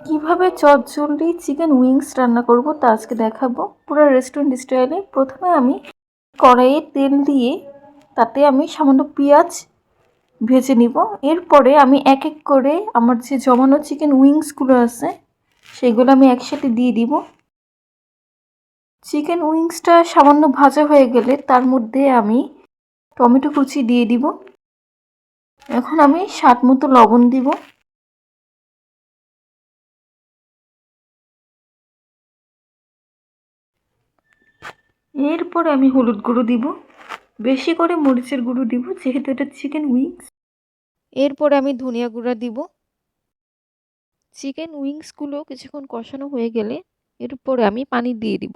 কিভাবে চটজলদি chicken wings রান্না করব তা আজকে দেখাবো পুরো রেস্টুরেন্ট স্টাইলে। প্রথমে আমি কড়াইয়ে তেল দিয়ে তাতে আমি সামান্য পেঁয়াজ ভেজে নিব। এরপরে আমি এক এক করে আমার যে জমানো চিকেন উইংসগুলো আছে সেগুলো আমি একসাথে দিয়ে দিব। চিকেন উইংসটা সামান্য ভাজা হয়ে গেলে তার মধ্যে আমি টমেটো কুচি দিয়ে দিব। এখন আমি স্বাদ মতো লবণ দিব। এরপরে আমি হলুদ গুঁড়ো দিব, বেশি করে মরিচের গুঁড়ো দিব যেহেতু এটা চিকেন উইংস। এরপরে আমি ধনিয়া গুঁড়া দিব। চিকেন উইংসগুলো কিছুক্ষণ কষানো হয়ে গেলে এরপরে আমি পানি দিয়ে দিব।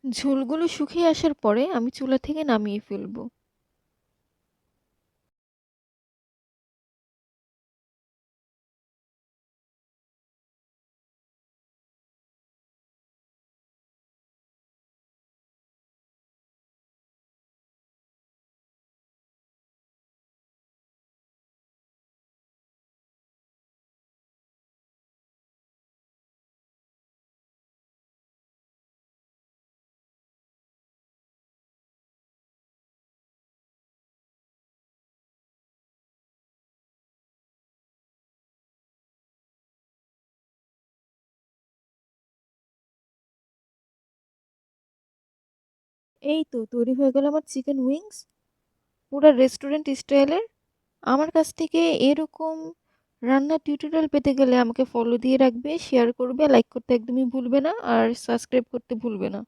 ঝোলগুলো শুকিয়ে আসার পরে আমি চুলা থেকে নামিয়ে ফেলবো। এই তো তৈরি হয়ে গেল আমার চিকেন উইংস, পুরো রেস্টুরেন্ট স্টাইলের। আমার কাছ থেকে এরকম রান্নার টিউটোরিয়াল পেতে গেলে আমাকে ফলো দিয়ে রাখবে, শেয়ার করবে, লাইক করতে একদমই ভুলবে না, আর সাবস্ক্রাইব করতে ভুলবে না।